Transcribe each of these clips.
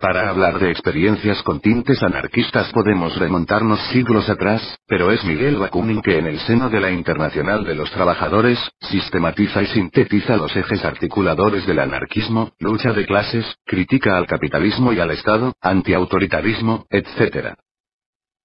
Para hablar de experiencias con tintes anarquistas podemos remontarnos siglos atrás, pero es Miguel Bakunin que en el seno de la Internacional de los Trabajadores, sistematiza y sintetiza los ejes articuladores del anarquismo, lucha de clases, crítica al capitalismo y al Estado, antiautoritarismo, etc.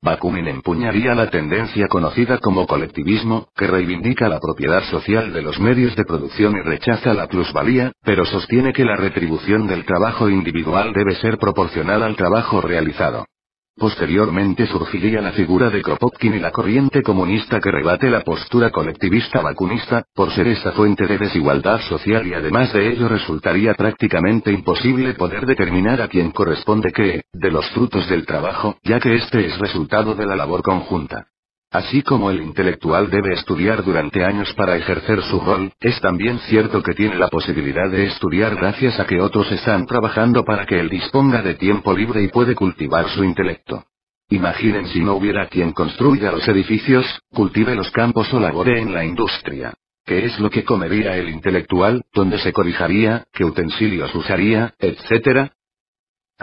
Bakunin empuñaría la tendencia conocida como colectivismo, que reivindica la propiedad social de los medios de producción y rechaza la plusvalía, pero sostiene que la retribución del trabajo individual debe ser proporcional al trabajo realizado. Posteriormente surgiría la figura de Kropotkin y la corriente comunista que rebate la postura colectivista bakunista, por ser esa fuente de desigualdad social y además de ello resultaría prácticamente imposible poder determinar a quién corresponde qué, de los frutos del trabajo, ya que este es resultado de la labor conjunta. Así como el intelectual debe estudiar durante años para ejercer su rol, es también cierto que tiene la posibilidad de estudiar gracias a que otros están trabajando para que él disponga de tiempo libre y puede cultivar su intelecto. Imaginen si no hubiera quien construya los edificios, cultive los campos o labore en la industria. ¿Qué es lo que comería el intelectual, dónde se cobijaría, qué utensilios usaría, etcétera?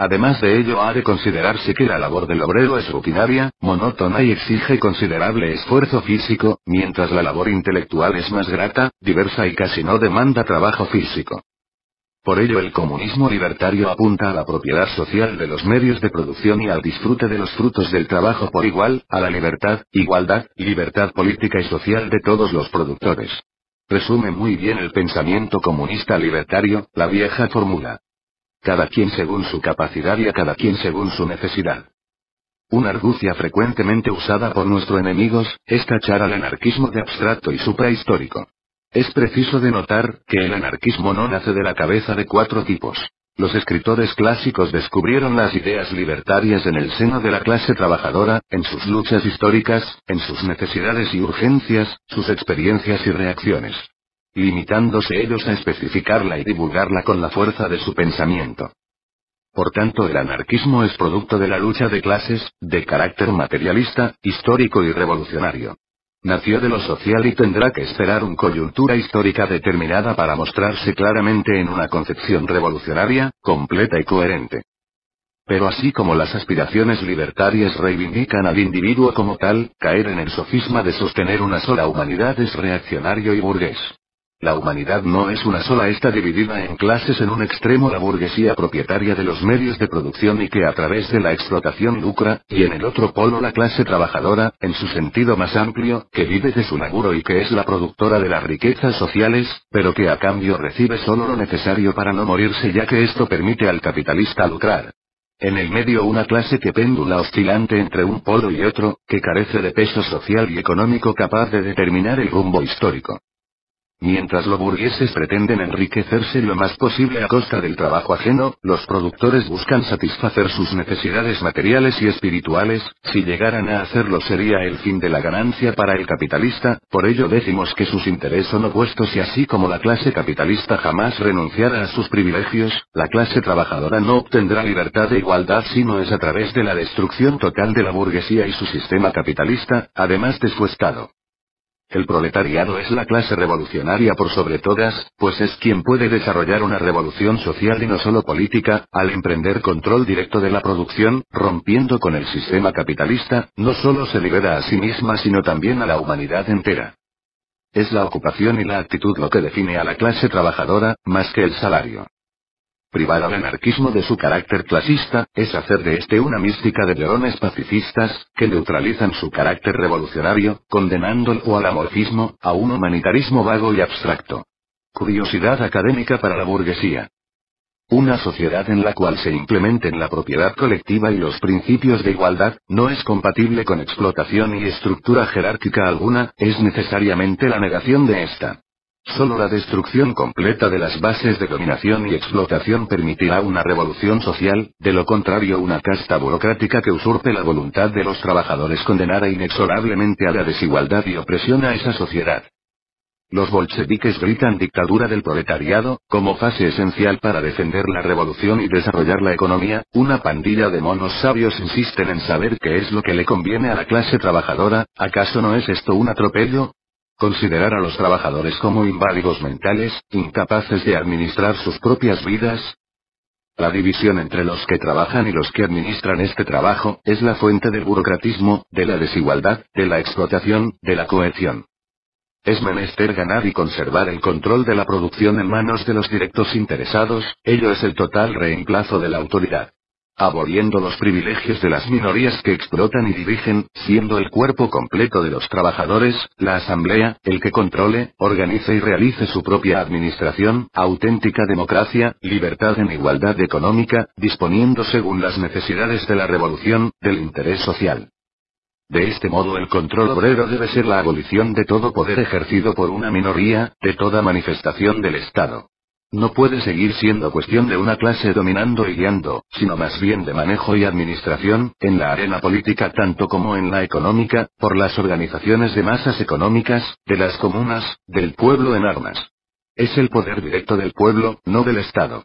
Además de ello ha de considerarse que la labor del obrero es rutinaria, monótona y exige considerable esfuerzo físico, mientras la labor intelectual es más grata, diversa y casi no demanda trabajo físico. Por ello el comunismo libertario apunta a la propiedad social de los medios de producción y al disfrute de los frutos del trabajo por igual, a la libertad, igualdad, libertad política y social de todos los productores. Resume muy bien el pensamiento comunista libertario, la vieja fórmula. Cada quien según su capacidad y a cada quien según su necesidad. Una argucia frecuentemente usada por nuestros enemigos, es tachar al anarquismo de abstracto y suprahistórico. Es preciso denotar, que el anarquismo no nace de la cabeza de cuatro tipos. Los escritores clásicos descubrieron las ideas libertarias en el seno de la clase trabajadora, en sus luchas históricas, en sus necesidades y urgencias, sus experiencias y reacciones. Limitándose ellos a especificarla y divulgarla con la fuerza de su pensamiento. Por tanto, el anarquismo es producto de la lucha de clases, de carácter materialista, histórico y revolucionario. Nació de lo social y tendrá que esperar una coyuntura histórica determinada para mostrarse claramente en una concepción revolucionaria, completa y coherente. Pero así como las aspiraciones libertarias reivindican al individuo como tal, caer en el sofisma de sostener una sola humanidad es reaccionario y burgués. La humanidad no es una sola, está dividida en clases, en un extremo la burguesía propietaria de los medios de producción y que a través de la explotación lucra, y en el otro polo la clase trabajadora, en su sentido más amplio, que vive de su laburo y que es la productora de las riquezas sociales, pero que a cambio recibe solo lo necesario para no morirse, ya que esto permite al capitalista lucrar. En el medio una clase que péndula oscilante entre un polo y otro, que carece de peso social y económico capaz de determinar el rumbo histórico. Mientras los burgueses pretenden enriquecerse lo más posible a costa del trabajo ajeno, los productores buscan satisfacer sus necesidades materiales y espirituales. Si llegaran a hacerlo sería el fin de la ganancia para el capitalista, por ello decimos que sus intereses son opuestos y así como la clase capitalista jamás renunciara a sus privilegios, la clase trabajadora no obtendrá libertad e igualdad sino es a través de la destrucción total de la burguesía y su sistema capitalista, además de su Estado. El proletariado es la clase revolucionaria por sobre todas, pues es quien puede desarrollar una revolución social y no solo política, al emprender control directo de la producción, rompiendo con el sistema capitalista, no solo se libera a sí misma sino también a la humanidad entera. Es la ocupación y la actitud lo que define a la clase trabajadora, más que el salario. Privar al anarquismo de su carácter clasista, es hacer de este una mística de leones pacifistas, que neutralizan su carácter revolucionario, condenándolo al amorfismo, a un humanitarismo vago y abstracto. Curiosidad académica para la burguesía. Una sociedad en la cual se implementen la propiedad colectiva y los principios de igualdad, no es compatible con explotación y estructura jerárquica alguna, es necesariamente la negación de esta. Solo la destrucción completa de las bases de dominación y explotación permitirá una revolución social, de lo contrario una casta burocrática que usurpe la voluntad de los trabajadores condenará inexorablemente a la desigualdad y opresión a esa sociedad. Los bolcheviques gritan dictadura del proletariado, como fase esencial para defender la revolución y desarrollar la economía. Una pandilla de monos sabios insisten en saber qué es lo que le conviene a la clase trabajadora. ¿Acaso no es esto un atropello? Considerar a los trabajadores como inválidos mentales, incapaces de administrar sus propias vidas. La división entre los que trabajan y los que administran este trabajo, es la fuente del burocratismo, de la desigualdad, de la explotación, de la coerción. Es menester ganar y conservar el control de la producción en manos de los directos interesados, ello es el total reemplazo de la autoridad. Aboliendo los privilegios de las minorías que explotan y dirigen, siendo el cuerpo completo de los trabajadores, la asamblea, el que controle, organice y realice su propia administración, auténtica democracia, libertad en igualdad económica, disponiendo según las necesidades de la revolución, del interés social. De este modo el control obrero debe ser la abolición de todo poder ejercido por una minoría, de toda manifestación del Estado. No puede seguir siendo cuestión de una clase dominando y guiando, sino más bien de manejo y administración, en la arena política tanto como en la económica, por las organizaciones de masas económicas, de las comunas, del pueblo en armas. Es el poder directo del pueblo, no del Estado.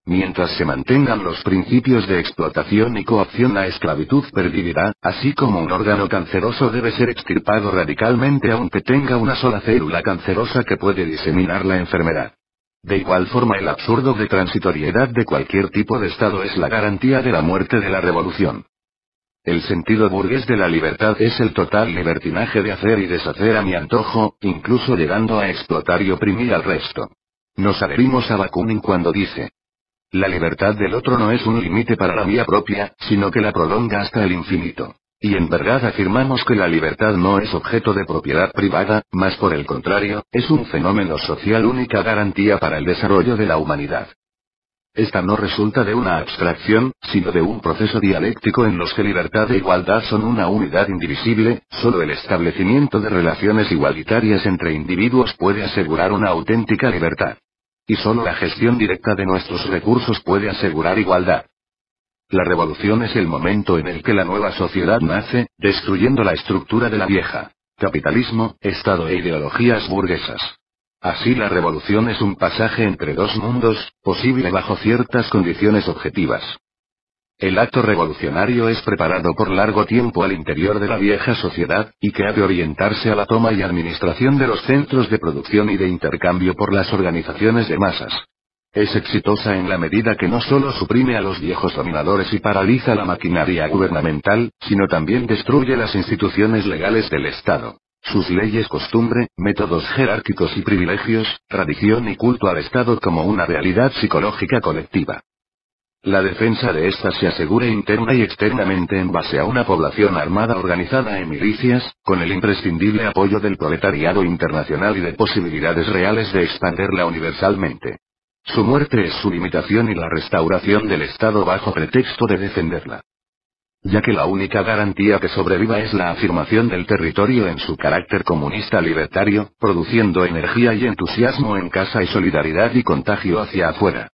Mientras se mantengan los principios de explotación y coacción, la esclavitud pervivirá, así como un órgano canceroso debe ser extirpado radicalmente aunque tenga una sola célula cancerosa que puede diseminar la enfermedad. De igual forma, el absurdo de transitoriedad de cualquier tipo de Estado es la garantía de la muerte de la revolución. El sentido burgués de la libertad es el total libertinaje de hacer y deshacer a mi antojo, incluso llegando a explotar y oprimir al resto. Nos adherimos a Bakunin cuando dice: la libertad del otro no es un límite para la mía propia, sino que la prolonga hasta el infinito. Y en verdad afirmamos que la libertad no es objeto de propiedad privada, más por el contrario, es un fenómeno social, única garantía para el desarrollo de la humanidad. Esta no resulta de una abstracción, sino de un proceso dialéctico en los que libertad e igualdad son una unidad indivisible. Solo el establecimiento de relaciones igualitarias entre individuos puede asegurar una auténtica libertad. Y solo la gestión directa de nuestros recursos puede asegurar igualdad. La revolución es el momento en el que la nueva sociedad nace, destruyendo la estructura de la vieja. Capitalismo, Estado e ideologías burguesas. Así la revolución es un pasaje entre dos mundos, posible bajo ciertas condiciones objetivas. El acto revolucionario es preparado por largo tiempo al interior de la vieja sociedad, y que ha de orientarse a la toma y administración de los centros de producción y de intercambio por las organizaciones de masas. Es exitosa en la medida que no solo suprime a los viejos dominadores y paraliza la maquinaria gubernamental, sino también destruye las instituciones legales del Estado, sus leyes, costumbre, métodos jerárquicos y privilegios, tradición y culto al Estado como una realidad psicológica colectiva. La defensa de esta se asegura interna y externamente en base a una población armada organizada en milicias, con el imprescindible apoyo del proletariado internacional y de posibilidades reales de expandirla universalmente. Su muerte es su limitación y la restauración del Estado bajo pretexto de defenderla. Ya que la única garantía que sobreviva es la afirmación del territorio en su carácter comunista libertario, produciendo energía y entusiasmo en casa y solidaridad y contagio hacia afuera.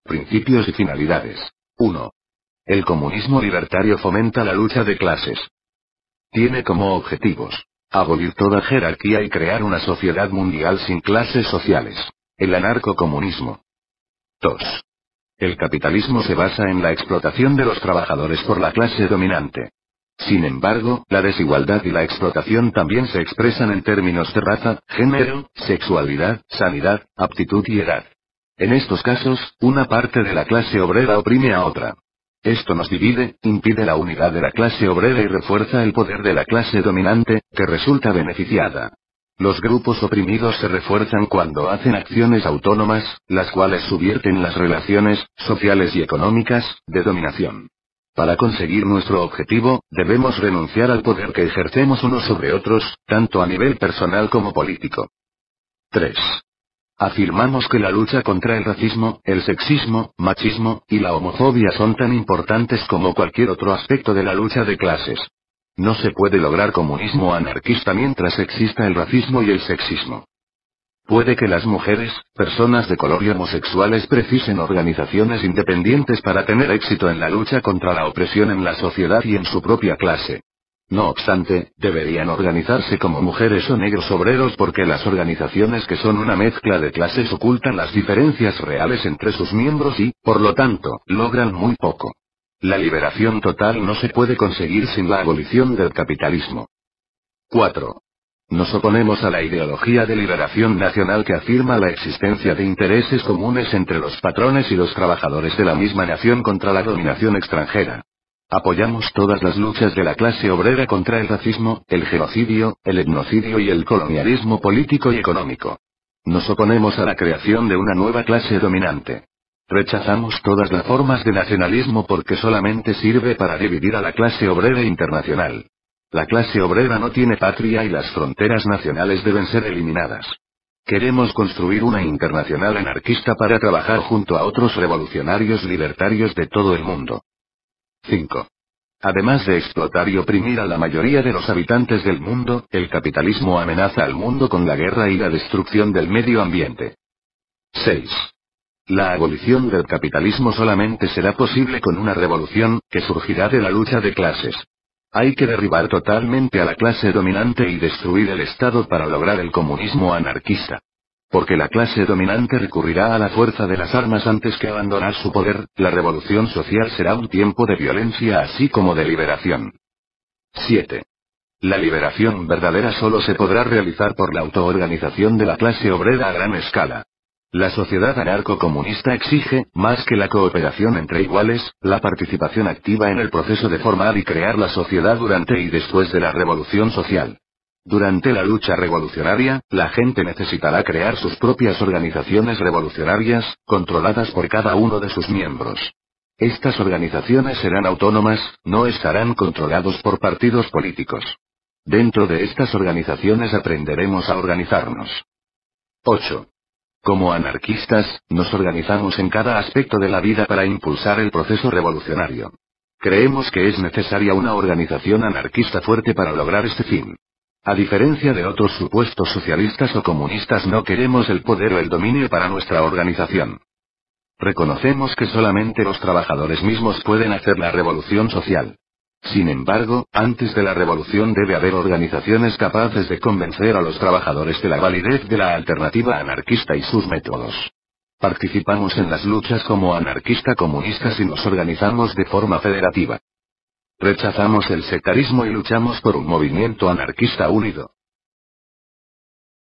Principios y finalidades. 1. El comunismo libertario fomenta la lucha de clases. Tiene como objetivos: abolir toda jerarquía y crear una sociedad mundial sin clases sociales. El anarcocomunismo. 2. El capitalismo se basa en la explotación de los trabajadores por la clase dominante. Sin embargo, la desigualdad y la explotación también se expresan en términos de raza, género, sexualidad, sanidad, aptitud y edad. En estos casos, una parte de la clase obrera oprime a otra. Esto nos divide, impide la unidad de la clase obrera y refuerza el poder de la clase dominante, que resulta beneficiada. Los grupos oprimidos se refuerzan cuando hacen acciones autónomas, las cuales subvierten las relaciones, sociales y económicas, de dominación. Para conseguir nuestro objetivo, debemos renunciar al poder que ejercemos unos sobre otros, tanto a nivel personal como político. 3. Afirmamos que la lucha contra el racismo, el sexismo, machismo, y la homofobia son tan importantes como cualquier otro aspecto de la lucha de clases. No se puede lograr comunismo anarquista mientras exista el racismo y el sexismo. Puede que las mujeres, personas de color y homosexuales precisen organizaciones independientes para tener éxito en la lucha contra la opresión en la sociedad y en su propia clase. No obstante, deberían organizarse como mujeres o negros obreros porque las organizaciones que son una mezcla de clases ocultan las diferencias reales entre sus miembros y, por lo tanto, logran muy poco. La liberación total no se puede conseguir sin la abolición del capitalismo. 4. Nos oponemos a la ideología de liberación nacional que afirma la existencia de intereses comunes entre los patrones y los trabajadores de la misma nación contra la dominación extranjera. Apoyamos todas las luchas de la clase obrera contra el racismo, el genocidio, el etnocidio y el colonialismo político y económico. Nos oponemos a la creación de una nueva clase dominante. Rechazamos todas las formas de nacionalismo porque solamente sirve para dividir a la clase obrera internacional. La clase obrera no tiene patria y las fronteras nacionales deben ser eliminadas. Queremos construir una internacional anarquista para trabajar junto a otros revolucionarios libertarios de todo el mundo. 5. Además de explotar y oprimir a la mayoría de los habitantes del mundo, el capitalismo amenaza al mundo con la guerra y la destrucción del medio ambiente. 6. La abolición del capitalismo solamente será posible con una revolución, que surgirá de la lucha de clases. Hay que derribar totalmente a la clase dominante y destruir el Estado para lograr el comunismo anarquista. Porque la clase dominante recurrirá a la fuerza de las armas antes que abandonar su poder, la revolución social será un tiempo de violencia así como de liberación. 7. La liberación verdadera solo se podrá realizar por la autoorganización de la clase obrera a gran escala. La sociedad anarcocomunista exige, más que la cooperación entre iguales, la participación activa en el proceso de formar y crear la sociedad durante y después de la revolución social. Durante la lucha revolucionaria, la gente necesitará crear sus propias organizaciones revolucionarias, controladas por cada uno de sus miembros. Estas organizaciones serán autónomas, no estarán controlados por partidos políticos. Dentro de estas organizaciones aprenderemos a organizarnos. 8. Como anarquistas, nos organizamos en cada aspecto de la vida para impulsar el proceso revolucionario. Creemos que es necesaria una organización anarquista fuerte para lograr este fin. A diferencia de otros supuestos socialistas o comunistas, no queremos el poder o el dominio para nuestra organización. Reconocemos que solamente los trabajadores mismos pueden hacer la revolución social. Sin embargo, antes de la revolución debe haber organizaciones capaces de convencer a los trabajadores de la validez de la alternativa anarquista y sus métodos. Participamos en las luchas como anarquista-comunistas y nos organizamos de forma federativa. Rechazamos el sectarismo y luchamos por un movimiento anarquista unido.